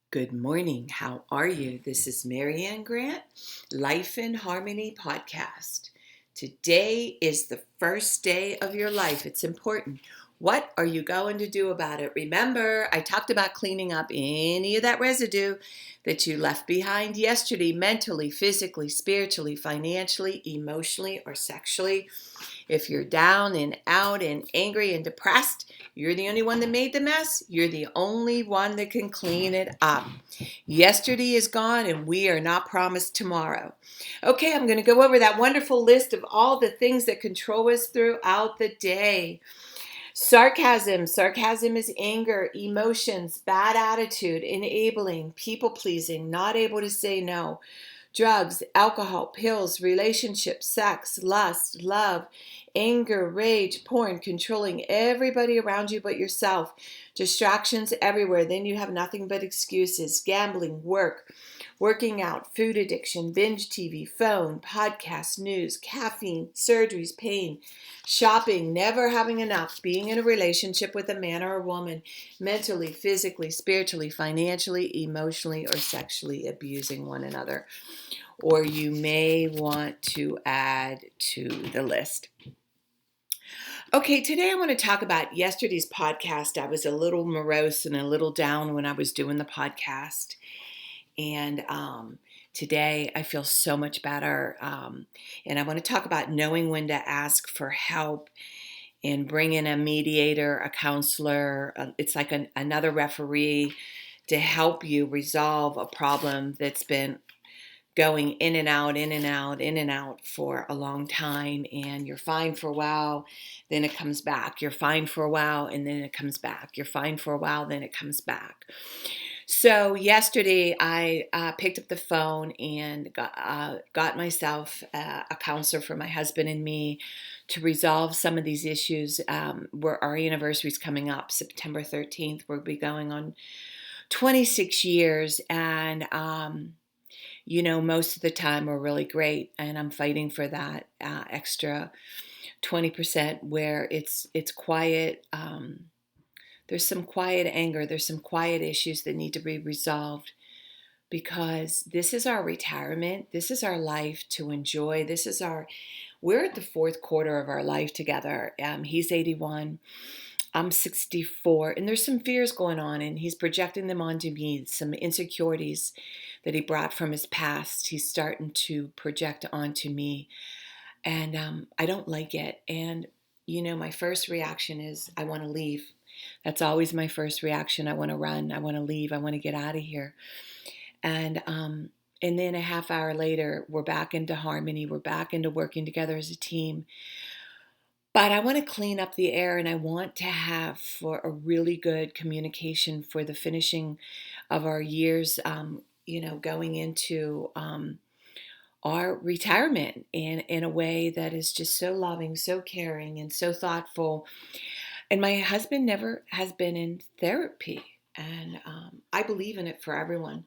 Good morning. How are you? This is Marianne Grant, Life in Harmony podcast. Today is the first day of your life. It's important. What are you going to do about it? Remember, I talked about cleaning up any of that residue that you left behind yesterday, mentally, physically, spiritually, financially, emotionally, or sexually. If you're down and out and angry and depressed, you're the only one that made the mess. You're the only one that can clean it up. Yesterday is gone and we are not promised tomorrow. Okay, I'm going to go over that wonderful list of all the things that control us throughout the day. Sarcasm. Sarcasm is anger, emotions, bad attitude, enabling, people pleasing, not able to say no. Drugs, alcohol, pills, relationships, sex, lust, love, anger, rage, porn, controlling everybody around you but yourself. Distractions everywhere. Then you have nothing but excuses. Gambling, working out, food addiction, binge TV, phone, podcast, news, caffeine, surgeries, pain, shopping, never having enough, being in a relationship with a man or a woman, mentally, physically, spiritually, financially, emotionally, or sexually abusing one another. Or you may want to add to the list. Okay, today I want to talk about yesterday's podcast. I was a little morose and a little down when I was doing the podcast. And today I feel so much better. And I want to talk about knowing when to ask for help and bring in a mediator, a counselor. It's like another referee to help you resolve a problem that's been going in and out, in and out, in and out for a long time, and you're fine for a while, then it comes back. You're fine for a while, and then it comes back. You're fine for a while, then it comes back. So yesterday I picked up the phone and got myself a counselor for my husband and me to resolve some of these issues. Where our anniversary is coming up, September 13th. We'll be going on 26 years, and most of the time we're really great, and I'm fighting for that extra 20% where it's quiet. There's some quiet anger. There's some quiet issues that need to be resolved because this is our retirement. This is our life to enjoy. We're at the fourth quarter of our life together. He's 81. I'm 64, and there's some fears going on, and he's projecting them onto me, some insecurities that he brought from his past. He's starting to project onto me, and I don't like it. And, my first reaction is I want to leave. That's always my first reaction. I want to run. I want to leave. I want to get out of here. And then a half hour later, we're back into harmony. We're back into working together as a team. But I want to clean up the air, and I want to have for a really good communication for the finishing of our years, going into our retirement in a way that is just so loving, so caring, and so thoughtful. And my husband never has been in therapy, and I believe in it for everyone.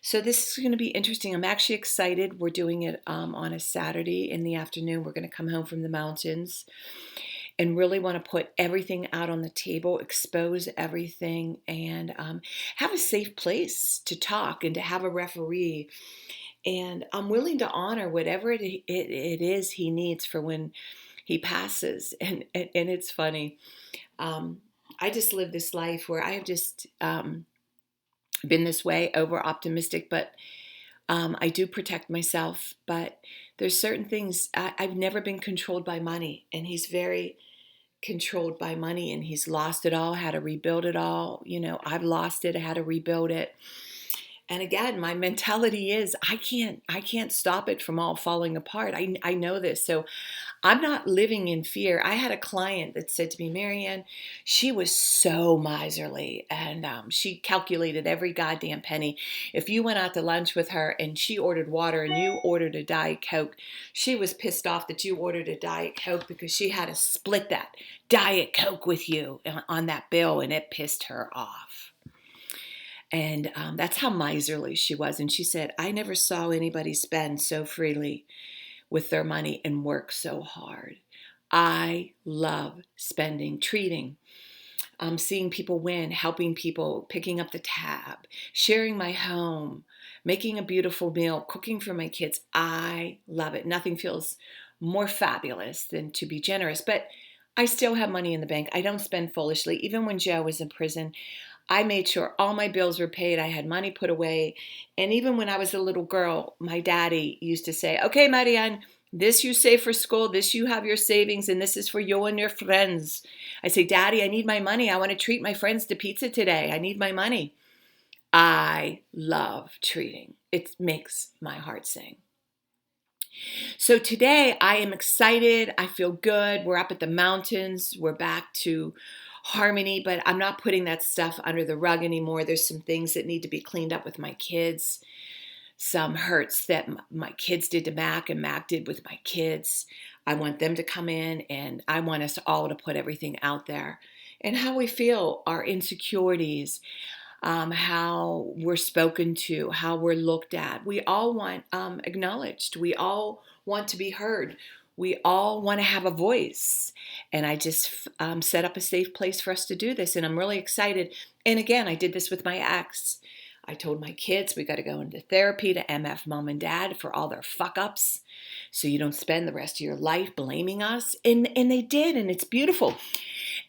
So this is going to be interesting. I'm actually excited. We're doing it on a Saturday in the afternoon. We're going to come home from the mountains and really want to put everything out on the table, expose everything, and have a safe place to talk and to have a referee. And I'm willing to honor whatever it is he needs for when he passes. And it's funny. I just live this life where I have just been this way, over optimistic, but I do protect myself. But there's certain things, I've never been controlled by money, and he's very controlled by money, and he's lost it all, had to rebuild it all. I've lost it, I had to rebuild it. And again, my mentality is I can't stop it from all falling apart. I know this. So I'm not living in fear. I had a client that said to me, Marianne, she was so miserly, and she calculated every goddamn penny. If you went out to lunch with her and she ordered water and you ordered a Diet Coke, she was pissed off that you ordered a Diet Coke because she had to split that Diet Coke with you on that bill, and it pissed her off. And that's how miserly she was. And she said, I never saw anybody spend so freely with their money and work so hard. I love spending, treating. seeing people win, helping people, picking up the tab, sharing my home, making a beautiful meal, cooking for my kids. I love it. Nothing feels more fabulous than to be generous. But I still have money in the bank. I don't spend foolishly. Even when Joe was in prison, I made sure all my bills were paid. I had money put away. And even when I was a little girl, my daddy used to say, okay, Marianne, this you save for school, this you have your savings, and this is for you and your friends. I say, Daddy, I need my money. I want to treat my friends to pizza today. I need my money. I love treating. It makes my heart sing. So today I am excited. I feel good. We're up at the mountains. We're back to harmony, but I'm not putting that stuff under the rug anymore. There's some things that need to be cleaned up with my kids. Some hurts that my kids did to Mac and Mac did with my kids. I want them to come in, and I want us all to put everything out there. And how we feel, our insecurities, how we're spoken to, how we're looked at. We all want acknowledged. We all want to be heard. We all want to have a voice. And I just set up a safe place for us to do this. And I'm really excited. And again, I did this with my ex. I told my kids we got to go into therapy to MF mom and dad for all their fuck ups so you don't spend the rest of your life blaming us. And they did, and it's beautiful.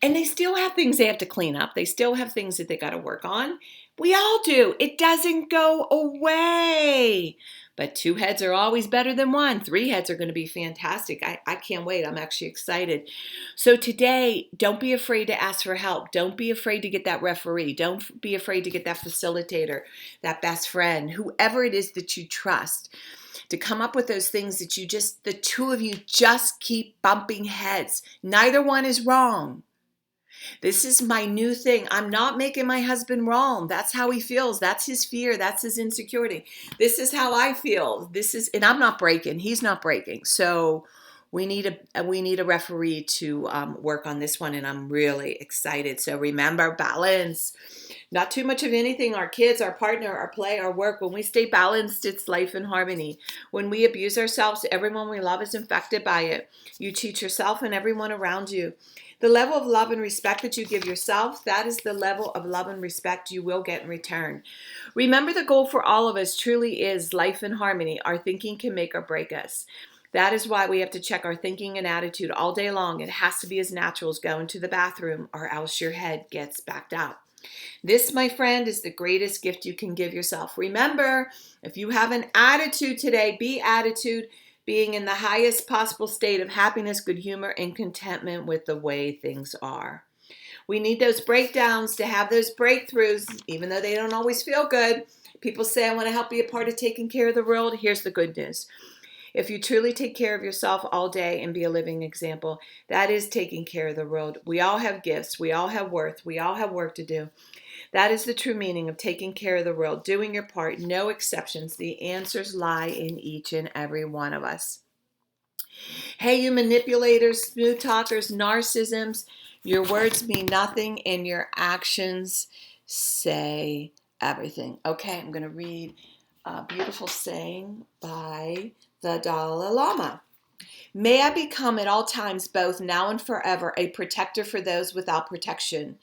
And they still have things they have to clean up. They still have things that they got to work on. We all do. It doesn't go away. But 2 heads are always better than 1. 3 heads are going to be fantastic. I can't wait. I'm actually excited. So today, don't be afraid to ask for help. Don't be afraid to get that referee. Don't be afraid to get that facilitator, that best friend, whoever it is that you trust, to come up with those things that the 2 of you just keep bumping heads. Neither one is wrong. This is my new thing. I'm not making my husband wrong. That's how he feels. That's his fear. That's his insecurity. This is how I feel. And I'm not breaking. He's not breaking. So we need a referee to work on this one, and I'm really excited. So remember, balance. Not too much of anything. Our kids, our partner, our play, our work. When we stay balanced, it's life in harmony. When we abuse ourselves, everyone we love is infected by it. You teach yourself and everyone around you. The level of love and respect that you give yourself, that is the level of love and respect you will get in return. Remember, the goal for all of us truly is life in harmony. Our thinking can make or break us. That is why we have to check our thinking and attitude all day long. It has to be as natural as going to the bathroom, or else your head gets backed out. This, my friend, is the greatest gift you can give yourself. Remember, if you have an attitude today, be attitude, being in the highest possible state of happiness, good humor, and contentment with the way things are. We need those breakdowns to have those breakthroughs, even though they don't always feel good. People say, I want to help be a part of taking care of the world. Here's the good news. If you truly take care of yourself all day and be a living example, that is taking care of the world. We all have gifts. We all have worth. We all have work to do. That is the true meaning of taking care of the world, doing your part, no exceptions. The answers lie in each and every one of us. Hey, you manipulators, smooth talkers, narcissisms, your words mean nothing and your actions say everything. Okay, I'm going to read a beautiful saying by the Dalai Lama. May I become at all times, both now and forever, a protector for those without protection,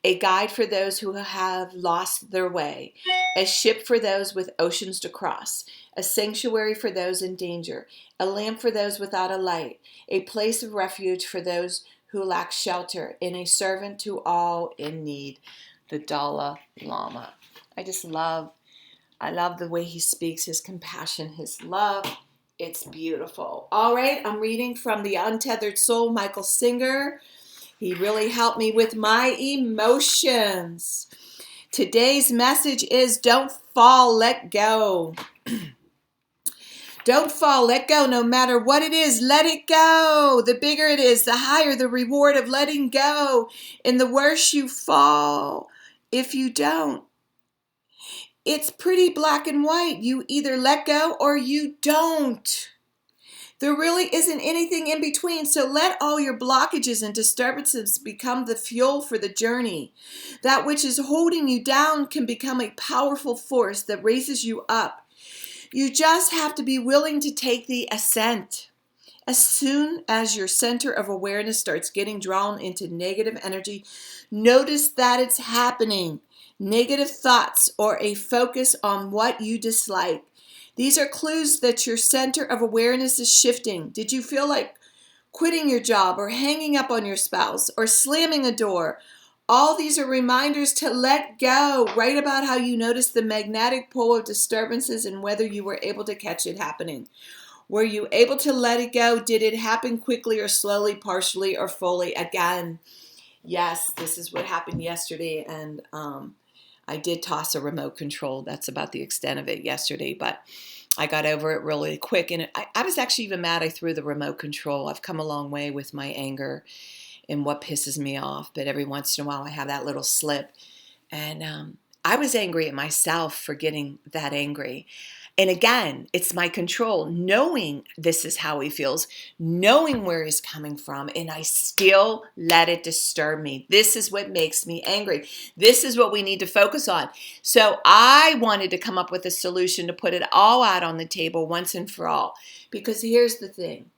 a guide for those who have lost their way, a ship for those with oceans to cross, a sanctuary for those in danger, a lamp for those without a light, a place of refuge for those who lack shelter, and a servant to all in need. The Dalai Lama. I love the way he speaks, his compassion, his love. It's beautiful. All right, I'm reading from The Untethered Soul, Michael Singer. He really helped me with my emotions. Today's message is don't fall, let go. Don't fall, let go. No matter what it is, let it go. The bigger it is, the higher the reward of letting go. And the worse you fall if you don't. It's pretty black and white. You either let go or you don't. There really isn't anything in between, so let all your blockages and disturbances become the fuel for the journey. That which is holding you down can become a powerful force that raises you up. You just have to be willing to take the ascent. As soon as your center of awareness starts getting drawn into negative energy, notice that it's happening. Negative thoughts or a focus on what you dislike. These are clues that your center of awareness is shifting. Did you feel like quitting your job or hanging up on your spouse or slamming a door? All these are reminders to let go. Write about how you noticed the magnetic pull of disturbances and whether you were able to catch it happening. Were you able to let it go? Did it happen quickly or slowly, partially or fully? Again, yes, this is what happened yesterday, and I did toss a remote control. That's about the extent of it yesterday, but I got over it really quick. And I was actually even mad I threw the remote control. I've come a long way with my anger and what pisses me off, but every once in a while I have that little slip. And I was angry at myself for getting that angry. And again, it's my control, knowing this is how he feels, knowing where he's coming from, and I still let it disturb me. This is what makes me angry. This is what we need to focus on. So I wanted to come up with a solution to put it all out on the table once and for all. Because here's the thing.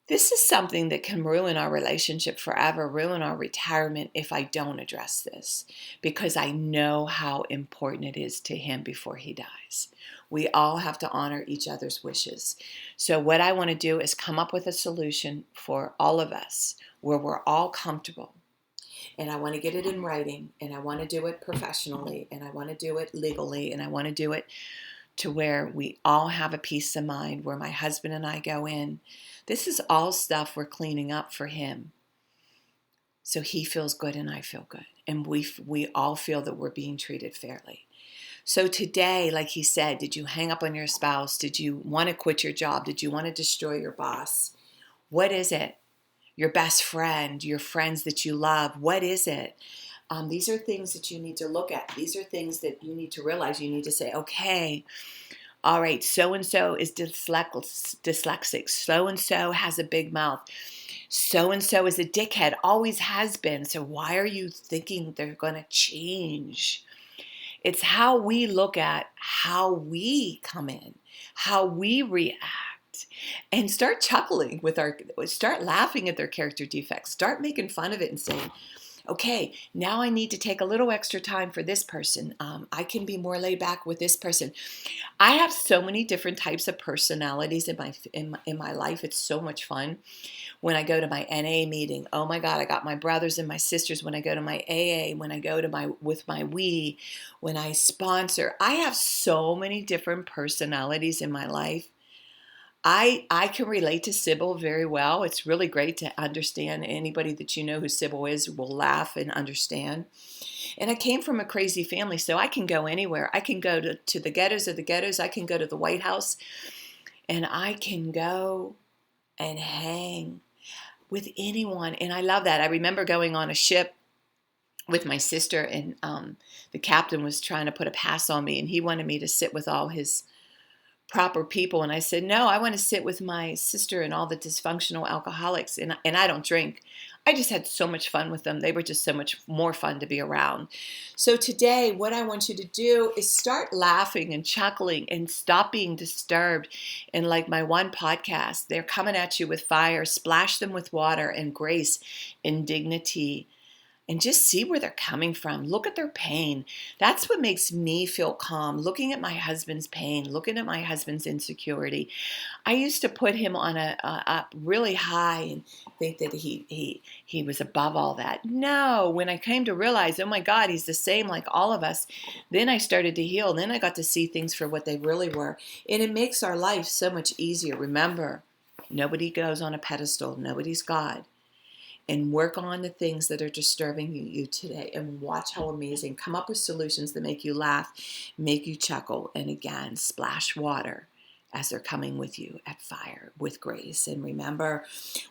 This is something that can ruin our relationship forever, ruin our retirement if I don't address this, because I know how important it is to him before he dies. We all have to honor each other's wishes. So what I want to do is come up with a solution for all of us where we're all comfortable. And I want to get it in writing, and I want to do it professionally, and I want to do it legally, and I want to do it to where we all have a peace of mind, where my husband and I go in. This is all stuff we're cleaning up for him. So he feels good and I feel good. And we all feel that we're being treated fairly. So today, like he said, did you hang up on your spouse? Did you want to quit your job? Did you want to destroy your boss? What is it? Your best friend, your friends that you love, what is it? These are things that you need to look at. These are things that you need to realize. You need to say, okay, all right, so-and-so is dyslexic. So-and-so has a big mouth. So-and-so is a dickhead, always has been. So why are you thinking they're going to change? It's how we look at how we come in, how we react, and start chuckling start laughing at their character defects. Start making fun of it and saying, okay, now I need to take a little extra time for this person. I can be more laid back with this person. I have so many different types of personalities in my life. It's so much fun. When I go to my NA meeting, oh my God, I got my brothers and my sisters. When I go to my AA, when I go to with my we, when I sponsor, I have so many different personalities in my life. I can relate to Sybil very well. It's really great to understand. Anybody that you know who Sybil is will laugh and understand. And I came from a crazy family, so I can go anywhere. I can go to the ghettos of the ghettos. I can go to the White House, and I can go and hang with anyone. And I love that. I remember going on a ship with my sister, and the captain was trying to put a pass on me, and he wanted me to sit with all his proper people. And I said, no, I want to sit with my sister and all the dysfunctional alcoholics. And I don't drink. I just had so much fun with them. They were just so much more fun to be around. So today, what I want you to do is start laughing and chuckling and stop being disturbed. And like my one podcast, they're coming at you with fire. Splash them with water and grace and dignity. And just see where they're coming from. Look at their pain. That's what makes me feel calm. Looking at my husband's pain, looking at my husband's insecurity. I used to put him on a really high and think that he was above all that. No, when I came to realize, oh my God, he's the same like all of us, then I started to heal. Then I got to see things for what they really were. And it makes our life so much easier. Remember, nobody goes on a pedestal. Nobody's God. And work on the things that are disturbing you today and watch how amazing. Come up with solutions that make you laugh, make you chuckle, and again, splash water as they're coming with you at fire with grace. And remember,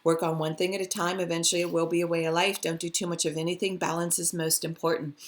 work on one thing at a time. Eventually it will be a way of life. Don't do too much of anything. Balance is most important.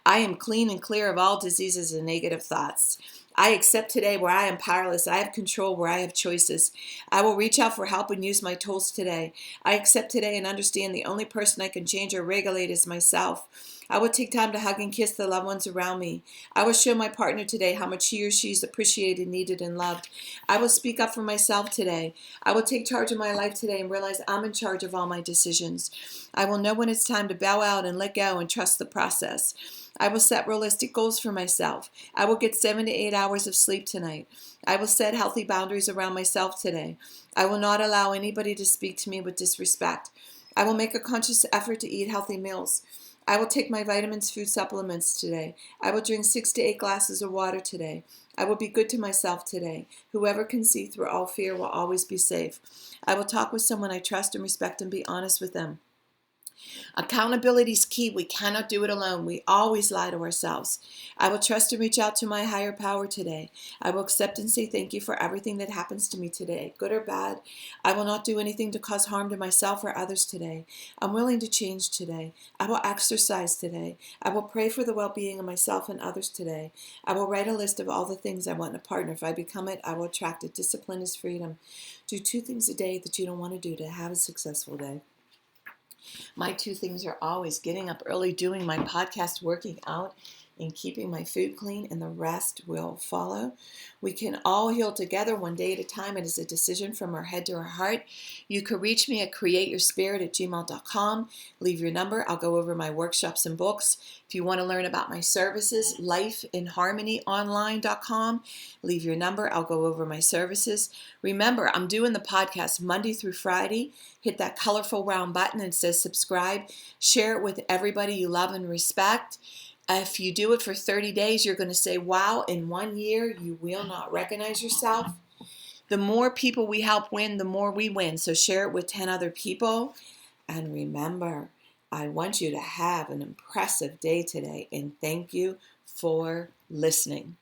I am clean and clear of all diseases and negative thoughts. I accept today where I am powerless. I have control where I have choices. I will reach out for help and use my tools today. I accept today and understand the only person I can change or regulate is myself. I will take time to hug and kiss the loved ones around me. I will show my partner today how much he or she is appreciated, needed, and loved. I will speak up for myself today. I will take charge of my life today and realize I'm in charge of all my decisions. I will know when it's time to bow out and let go and trust the process. I will set realistic goals for myself. I will get 7 to 8 hours of sleep tonight. I will set healthy boundaries around myself today. I will not allow anybody to speak to me with disrespect. I will make a conscious effort to eat healthy meals. I will take my vitamins, food supplements today. I will drink 6 to 8 glasses of water today. I will be good to myself today. Whoever can see through all fear will always be safe. I will talk with someone I trust and respect and be honest with them. Accountability is key. We cannot do it alone. We always lie to ourselves. I will trust and reach out to my higher power today. I will accept and say thank you for everything that happens to me today, good or bad. I will not do anything to cause harm to myself or others today. I'm willing to change today. I will exercise today. I will pray for the well-being of myself and others today. I will write a list of all the things I want in a partner. If I become it, I will attract it. Discipline is freedom. Do 2 things a day that you don't want to do to have a successful day. My 2 things are always getting up early, doing my podcast, working out, and keeping my food clean, and the rest will follow. We can all heal together one day at a time. It is a decision from our head to our heart. You can reach me at createyourspirit@gmail.com. Leave your number. I'll go over my workshops and books. If you want to learn about my services, lifeinharmonyonline.com. Leave your number. I'll go over my services. Remember, I'm doing the podcast Monday through Friday. Hit that colorful round button that says subscribe. Share it with everybody you love and respect. If you do it for 30 days, you're going to say, wow, in 1 year, you will not recognize yourself. The more people we help win, the more we win. So share it with 10 other people. And remember, I want you to have an impressive day today. And thank you for listening.